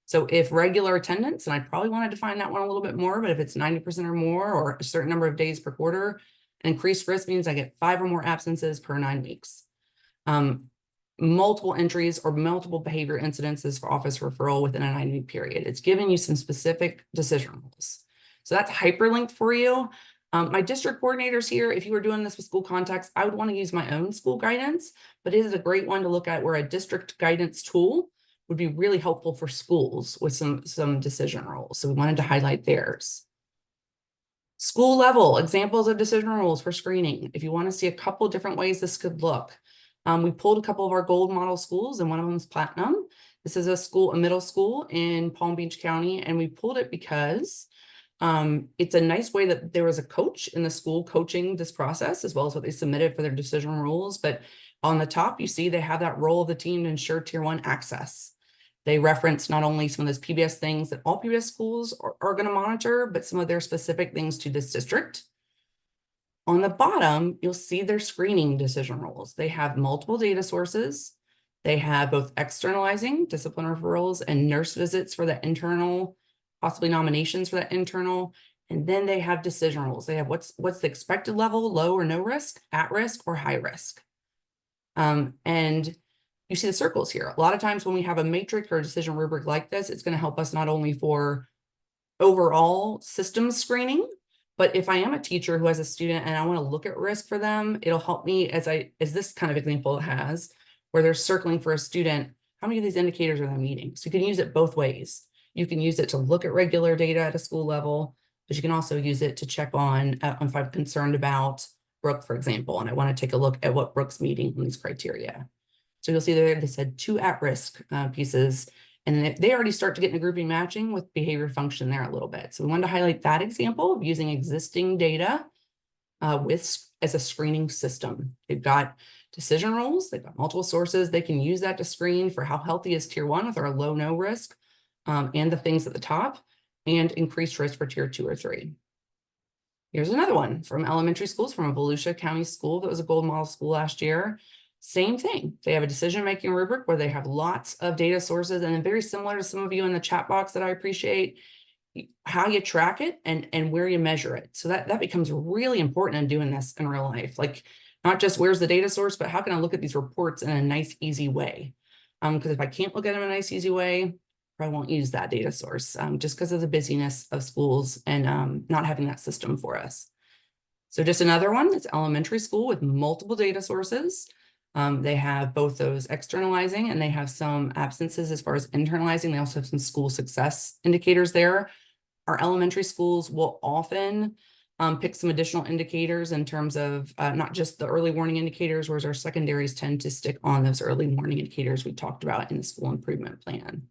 B: So if regular attendance, and I probably want to define that one a little bit more, but if it's 90% or more, or a certain number of days per quarter, increased risk means I get 5 or more absences per 9 weeks. Multiple entries or multiple behavior incidences for office referral within a 9-week period. It's giving you some specific decision rules. So that's hyperlinked for you. My district coordinators here, if you were doing this with school context, I would want to use my own school guidance, but it is a great one to look at where a district guidance tool would be really helpful for schools with some decision rules. So we wanted to highlight theirs. School level examples of decision rules for screening. If you want to see a couple different ways this could look, we pulled a couple of our gold model schools and one of them is Platinum. This is a middle school in Palm Beach County, and we pulled it because it's a nice way that there was a coach in the school coaching this process, as well as what they submitted for their decision rules. But on the top, you see they have that role of the team to ensure tier 1 access. They reference not only some of those PBS things that all PBS schools are going to monitor, but some of their specific things to this district. On the bottom, you'll see their screening decision rules. They have multiple data sources. They have both externalizing discipline referrals and nurse visits for the internal, possibly nominations for that internal. And then they have decision rules. They have what's the expected level, low or no risk, at risk, or high risk. And you see the circles here. A lot of times when we have a matrix or a decision rubric like this, it's going to help us not only for overall systems screening, but if I am a teacher who has a student and I want to look at risk for them, it'll help me as this kind of example has, where they're circling for a student, how many of these indicators are they meeting? So you can use it both ways. You can use it to look at regular data at a school level, but you can also use it to check on if I'm concerned about Brooke, for example, and I want to take a look at what Brooke's meeting in these criteria. So you'll see there they said 2 at-risk pieces, and they already start to get into grouping matching with behavior function there a little bit. So we wanted to highlight that example of using existing data as a screening system. They've got decision rules, they've got multiple sources. They can use that to screen for how healthy is tier 1 with our low, no risk, and the things at the top, and increased risk for tier 2 or 3. Here's another one from elementary schools, from a Volusia County school that was a gold model school last year. Same thing. They have a decision-making rubric where they have lots of data sources, and very similar to some of you in the chat box that I appreciate, how you track it and where you measure it. So that becomes really important in doing this in real life. Like, not just where's the data source, but how can I look at these reports in a nice, easy way? Because if I can't look at them in a nice, easy way, I won't use that data source just because of the busyness of schools and not having that system for us. So just another one that's elementary school with multiple data sources. They have both those externalizing and they have some absences as far as internalizing. They also have some school success indicators there. Our elementary schools will often pick some additional indicators in terms of not just the early warning indicators, whereas our secondaries tend to stick on those early warning indicators we talked about in the school improvement plan.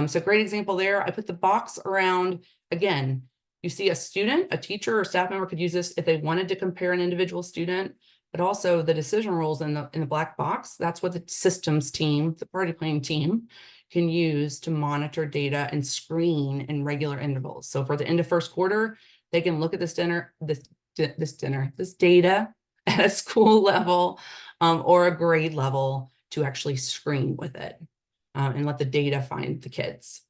B: So great example there. I put the box around, again, you see a student, a teacher or staff member could use this if they wanted to compare an individual student, but also the decision rules in the black box. That's what the systems team, the party planning team, can use to monitor data and screen in regular intervals. So for the end of first quarter, they can look at this data at a school level or a grade level to actually screen with it. And let the data find the kids.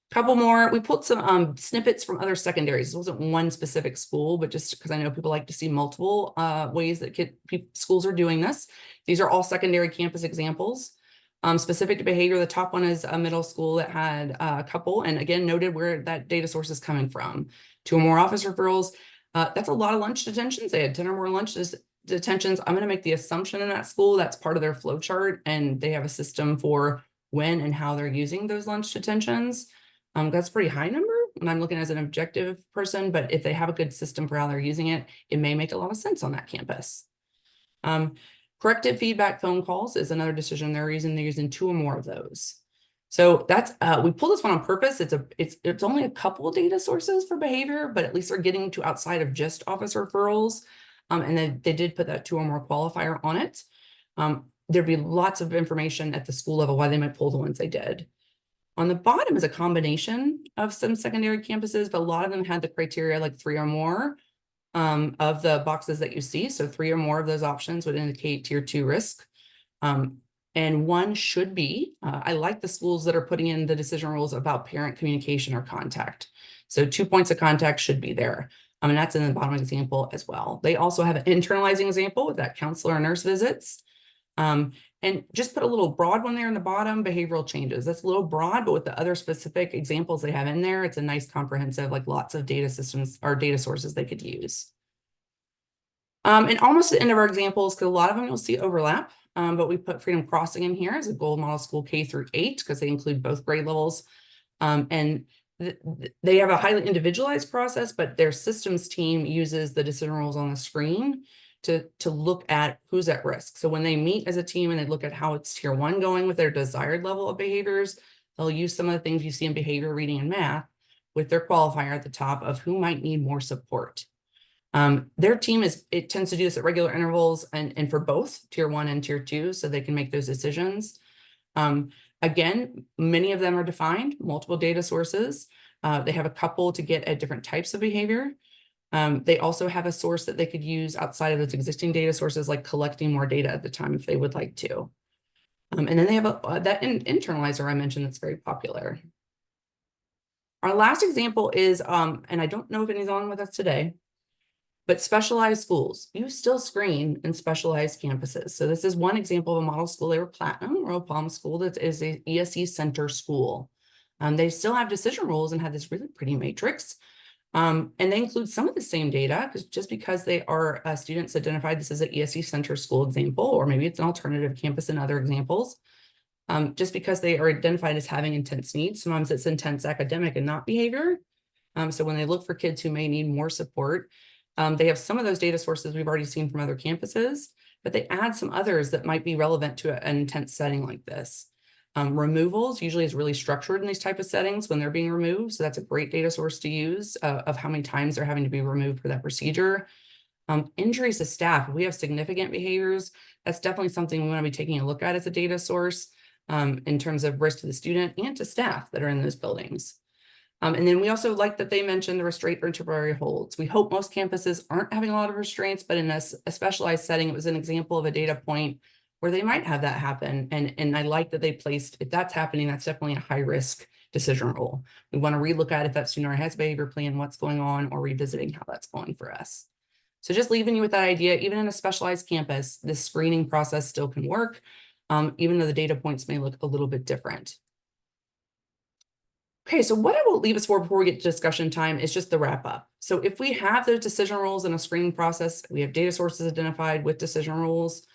B: Couple more, we pulled some snippets from other secondaries. It wasn't one specific school, but just because I know people like to see multiple ways that schools are doing this. These are all secondary campus examples. Specific to behavior, the top one is a middle school that had a couple, and again, noted where that data source is coming from. 2 or more office referrals. That's a lot of lunch detentions. They had 10 or more lunches detentions. I'm going to make the assumption in that school that's part of their flow chart, and they have a system for when and how they're using those lunch detentions. That's a pretty high number when I'm looking as an objective person, but if they have a good system for how they're using it, it may make a lot of sense on that campus. Corrective feedback phone calls is another decision they're using 2 or more of those. So that's we pulled this one on purpose. It's only a couple of data sources for behavior, but at least they're getting to outside of just office referrals. And then they did put that 2 or more qualifier on it. There'd be lots of information at the school level why they might pull the ones they did. On the bottom is a combination of some secondary campuses, but a lot of them had the criteria like 3 or more of the boxes that you see. So 3 or more of those options would indicate tier 2 risk. And one should be, I like the schools that are putting in the decision rules about parent communication or contact. So 2 points of contact should be there. And that's in the bottom example as well. They also have an internalizing example with that counselor or nurse visits. And just put a little broad one there in the bottom, behavioral changes. That's a little broad, but with the other specific examples they have in there, it's a nice comprehensive, like lots of data systems or data sources they could use. And almost the end of our examples, because a lot of them you'll see overlap, but we put Freedom Crossing in here as a gold model school K through 8 because they include both grade levels. And they have a highly individualized process, but their systems team uses the decision rules on the screen to look at who's at risk. So when they meet as a team and they look at how it's tier 1 going with their desired level of behaviors, they'll use some of the things you see in behavior, reading, and math with their qualifier at the top of who might need more support. Their team it tends to do this at regular intervals and for both tier 1 and tier 2, so they can make those decisions. Again, many of them are defined, multiple data sources. They have a couple to get at different types of behavior. They also have a source that they could use outside of those existing data sources, like collecting more data at the time if they would like to. And then they have that internalizer I mentioned that's very popular. Our last example is, and I don't know if anybody's on with us today, but specialized schools. You still screen in specialized campuses. So this is one example of a model school. They were Platinum, Royal Palm School, that is a ESE center school. They still have decision rules and have this really pretty matrix. And they include some of the same data because just because they are students identified, this is an ESE center school example, or maybe it's an alternative campus in other examples. Just because they are identified as having intense needs, sometimes it's intense academic and not behavior. So when they look for kids who may need more support, they have some of those data sources we've already seen from other campuses, but they add some others that might be relevant to an intense setting like this. Removals usually is really structured in these type of settings when they're being removed. So that's a great data source to use of how many times they're having to be removed for that procedure. Injuries to staff, if we have significant behaviors, that's definitely something we want to be taking a look at as a data source. in terms of risk to the student and to staff that are in those buildings. And then we also like that they mentioned the restraint or temporary holds. We hope most campuses aren't having a lot of restraints, but in a specialized setting, it was an example of a data point where they might have that happen. And I like that they placed, if that's happening, that's definitely a high risk decision rule. We want to relook at if that student has behavior plan, what's going on, or revisiting how that's going for us. So just leaving you with that idea, even in a specialized campus, this screening process still can work, even though the data points may look a little bit different. Okay, so what I will leave us for before we get to discussion time is just the wrap up. So if we have those decision rules in a screening process, we have data sources identified with decision rules,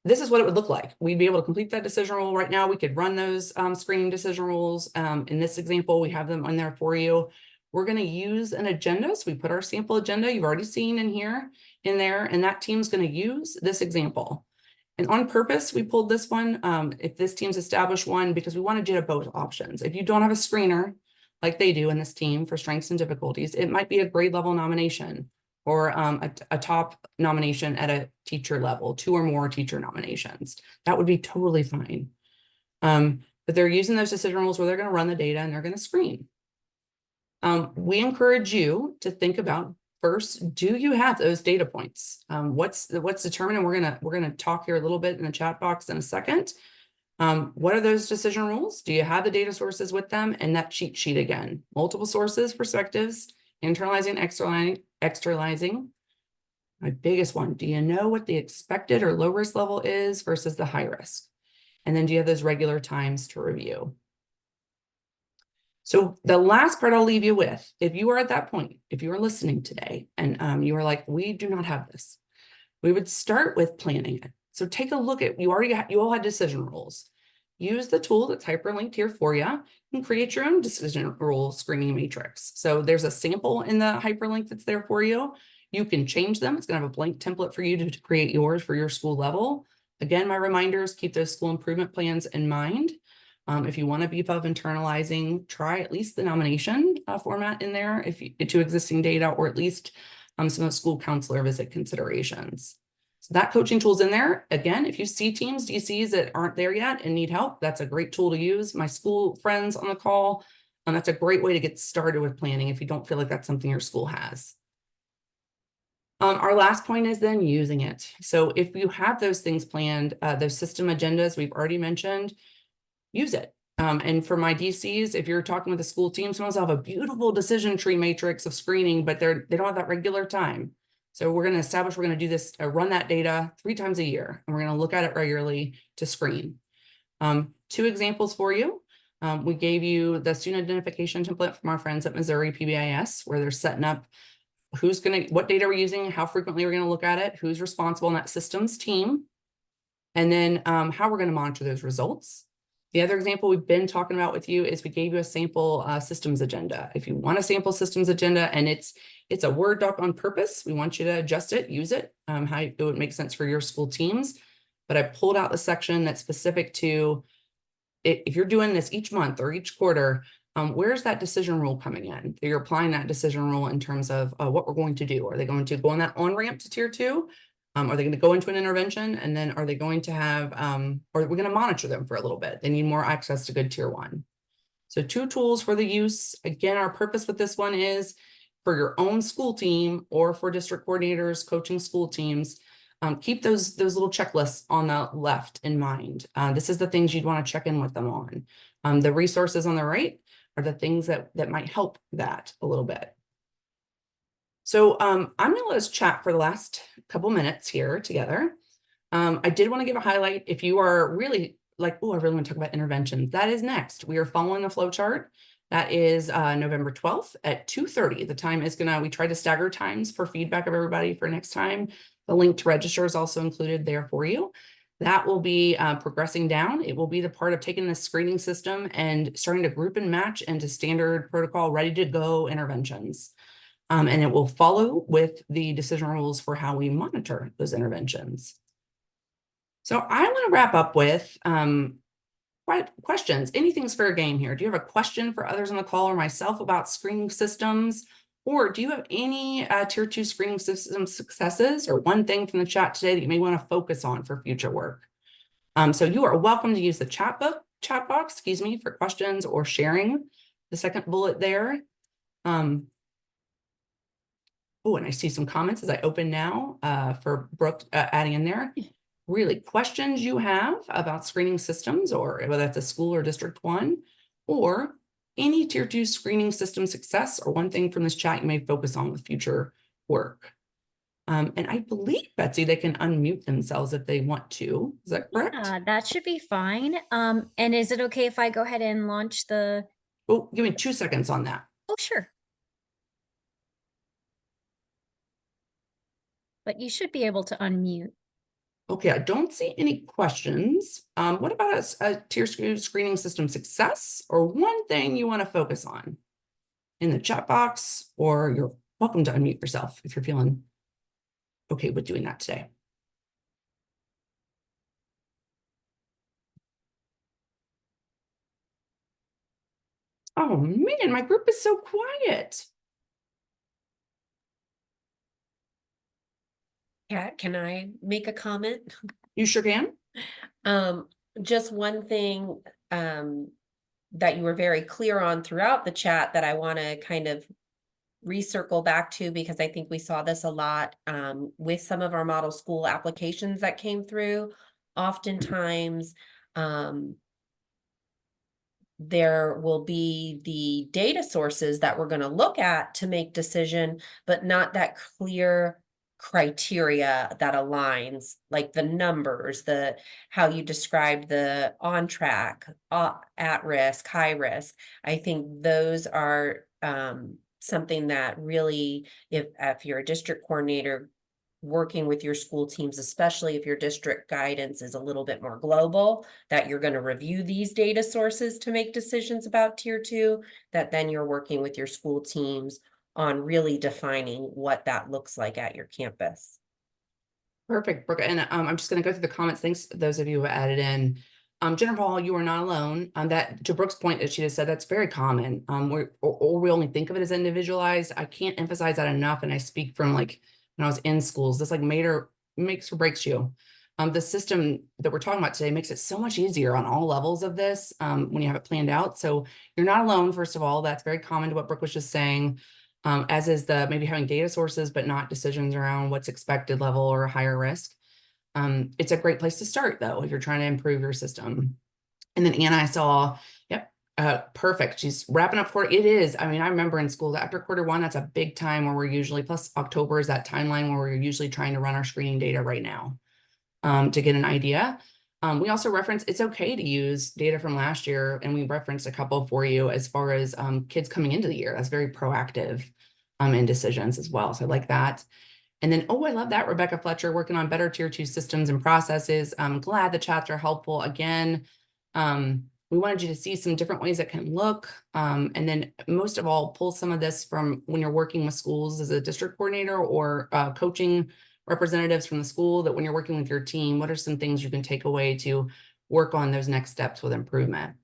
B: this is what it would look like. We'd be able to complete that decision rule right now. We could run those screening decision rules. In this example, we have them on there for you. We're going to use an agenda. So we put our sample agenda you've already seen in there, and that team's going to use this example. And on purpose, we pulled this one. If this team's established one, because we wanted you to have both options. If you don't have a screener like they do in this team for strengths and difficulties, it might be a grade level nomination or a top nomination at a teacher level, 2 or more teacher nominations. That would be totally fine. But they're using those decision rules where they're going to run the data and they're going to screen. We encourage you to think about first, do you have those data points? What's determined? And we're gonna talk here a little bit in the chat box in a second. What are those decision rules? Do you have the data sources with them? And that cheat sheet again, multiple sources, perspectives, internalizing, externalizing. My biggest one, do you know what the expected or low risk level is versus the high risk? And then do you have those regular times to review? So the last part I'll leave you with, if you are at that point, if you are listening today and you are like, we do not have this, we would start with planning it. So take a look at, you all had decision rules. Use the tool that's hyperlinked here for you and create your own decision rule screening matrix. So there's a sample in the hyperlink that's there for you. You can change them. It's going to have a blank template for you to create yours for your school level. Again, my reminders, keep those school improvement plans in mind. If you want to beef up internalizing, try at least the nomination format in there if you, to existing data, or at least some of the school counselor visit considerations. So that coaching tool's in there. Again, if you see teams, DCs that aren't there yet and need help, that's a great tool to use. My school friends on the call, and that's a great way to get started with planning if you don't feel like that's something your school has. Our last point is then using it. So if you have those things planned, those system agendas we've already mentioned, use it. And for my DCs, if you're talking with a school team, sometimes they'll have a beautiful decision tree matrix of screening, but they don't have that regular time. So we're going to establish, we're going to do this, run that data 3 times a year, and we're going to look at it regularly to screen. 2 examples for you. We gave you the student identification template from our friends at Missouri PBIS, where they're setting up what data we're using, how frequently we're going to look at it, who's responsible in that systems team, and then how we're going to monitor those results. The other example we've been talking about with you is we gave you a sample systems agenda. If you want a sample systems agenda and it's a Word doc on purpose, we want you to adjust it, use it, how it would make sense for your school teams. But I pulled out the section that's specific to if you're doing this each month or each quarter, where's that decision rule coming in? You're applying that decision rule in terms of what we're going to do. Are they going to go on that on-ramp to tier 2? Are they going to go into an intervention? And then are they going to have, or we're going to monitor them for a little bit? They need more access to good tier 1. So 2 tools for the use. Again, our purpose with this one is for your own school team or for district coordinators, coaching school teams. Keep those little checklists on the left in mind. This is the things you'd want to check in with them on. The resources on the right are the things that might help that a little bit. So I'm going to let us chat for the last couple minutes here together. I did want to give a highlight. If you are really like, oh, I really want to talk about interventions, that is next. We are following the flow chart. That is November 12th at 2:30. The time is we try to stagger times for feedback of everybody for next time. The link to register is also included there for you. That will be progressing down. It will be the part of taking the screening system and starting to group and match into standard protocol, ready to go interventions. And it will follow with the decision rules for how we monitor those interventions. So I want to wrap up with questions. Anything's fair game here. Do you have a question for others on the call or myself about screening systems? Or do you have any tier 2 screening system successes or one thing from the chat today that you may want to focus on for future work? So you are welcome to use the chat box, excuse me, for questions or sharing. The second bullet there. Oh, and I see some comments as I open now for Brooke adding in there. Really, questions you have about screening systems, or whether that's a school or District 1, or any Tier 2 screening system success, or one thing from this chat you may focus on with future work. And I believe, Betsy, they can unmute themselves if they want to. Is that correct?
A: Yeah, that should be fine. And is it okay if I go ahead and launch the?
B: Oh, give me 2 seconds on that.
A: Oh, sure. But you should be able to unmute.
B: Okay, I don't see any questions. What about a tier screening system success, or one thing you want to focus on in the chat box, or you're welcome to unmute yourself if you're feeling okay with doing that today. Oh man, my group is so quiet.
C: Kat, can I make a comment?
B: You sure can.
C: Just one thing that you were very clear on throughout the chat that I want to kind of recircle back to, because I think we saw this a lot with some of our model school applications that came through. Oftentimes, there will be the data sources that we're going to look at to make decision, but not that clear criteria that aligns, like the numbers, the how you describe the on track, at risk, high risk. I think those are something that really, if you're a district coordinator working with your school teams, especially if your district guidance is a little bit more global, that you're going to review these data sources to make decisions about tier 2, that then you're working with your school teams on really defining what that looks like at your campus.
B: Perfect, Brooke. And I'm just going to go through the comments. Thanks to those of you who added in. Jennifer Hall, you are not alone. That, to Brooke's point, that she just said, that's very common. We only think of it as individualized. I can't emphasize that enough. And I speak from like when I was in schools. This like makes or breaks you. The system that we're talking about today makes it so much easier on all levels of this when you have it planned out. So you're not alone. First of all, that's very common to what Brooke was just saying. As is the maybe having data sources, but not decisions around what's expected level or higher risk. It's a great place to start though, if you're trying to improve your system. And then Anna, I saw, yep, perfect. She's wrapping up for it is. I mean, I remember in school after Q1, that's a big time where we're usually, plus October is that timeline where we're usually trying to run our screening data right now to get an idea. We also reference it's okay to use data from last year, and we referenced a couple for you as far as kids coming into the year. That's very proactive in decisions as well. So I like that. And then, oh, I love that, Rebecca Fletcher, working on better tier 2 systems and processes. I'm glad the chats are helpful. Again, we wanted you to see some different ways it can look. And then most of all, pull some of this from when you're working with schools as a district coordinator or coaching representatives from the school, that when you're working with your team, what are some things you can take away to work on those next steps with improvement?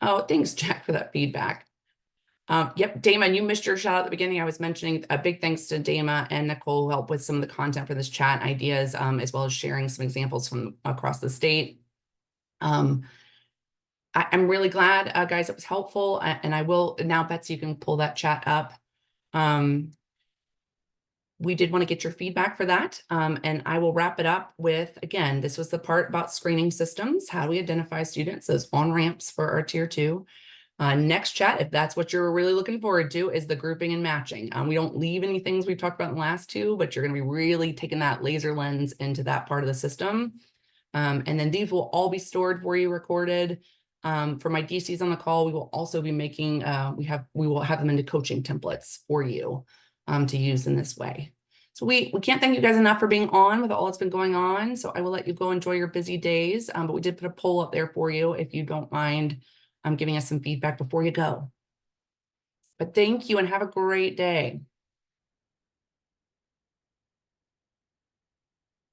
B: Oh, thanks, Jack, for that feedback. Yep, Dama, you missed your shout out at the beginning. I was mentioning a big thanks to Dama and Nicole who helped with some of the content for this chat ideas, as well as sharing some examples from across the state. I'm really glad, guys, it was helpful. And I will now, Betsy, you can pull that chat up. We did want to get your feedback for that. And I will wrap it up with, again, this was the part about screening systems. How do we identify students, those on-ramps for our tier 2? Next chat, if that's what you're really looking forward to, is the grouping and matching. We don't leave any things we've talked about in the last 2, but you're going to be really taking that laser lens into that part of the system. And then these will all be stored for you, recorded. For my DCs on the call, we will also be making, we will have them into coaching templates for you to use in this way. So we can't thank you guys enough for being on with all that's been going on. So I will let you go enjoy your busy days. But we did put a poll up there for you if you don't mind giving us some feedback before you go. But thank you and have a great day.